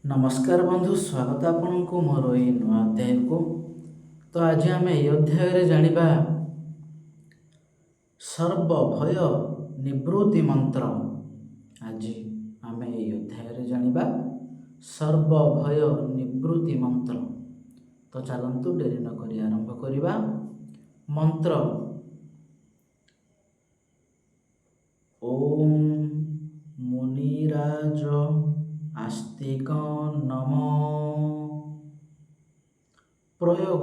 नमस्कार बंधु, स्वागत आपको मोर ये नुआ अध्याय को। तो आज आम ये अध्याय जानिबा सर्वभय निवृत्ति मंत्र। आज आम ये अध्याय जानिबा सर्वभय निवृत्ति मंत्र। तो चलतु डेरी न करी आरंभ करिबा। मंत्र ओम मुनिराज आस्तिक नमो। प्रयोग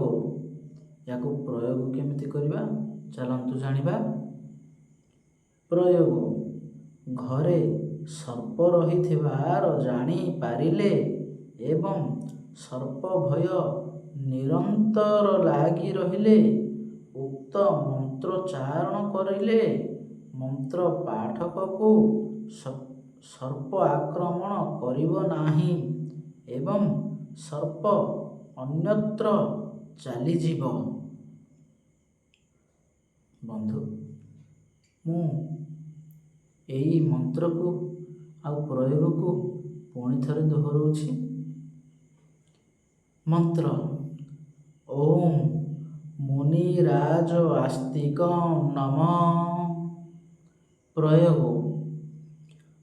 या प्रयोग केमिति करिबा चलंतु जानिबा। प्रयोग घरे सर्प रहिथिबार जानी पारिले एवं सर्प भय निरंतर लागी रहिले उक्त मंत्रोच्चारण करिले मंत्र पाठक को सर्प आक्रमण करिब नाही एवं सर्प अन्यत्र चलीजीव। बंधु मु एई मंत्र को आ प्रयोग को पुणी थरे दोहराउछि। मंत्र ओम मुनिराज आस्तिक नमः। प्रयोग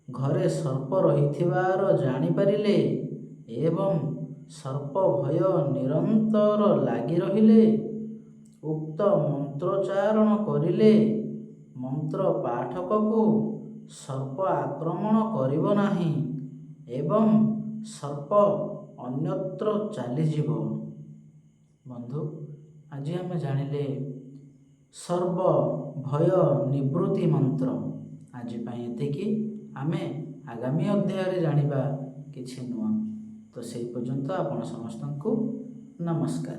घरे सर्प रहिथिबार जानी पारिले एवं सर्प भय निरंतर लागी रहिले उक्त मंत्रोच्चारण करिले मंत्र पाठक को सर्प आक्रमण करिब नाही एवं सर्प अन्यत्र चलीजीव। बंधु आज आम जानिले सर्व भय निवृत्ति मंत्र। आज एतिकी आमे आगामी अध्याय जानिबा किछि नुआ। तो से पर्यंत आपण समस्त को नमस्कार।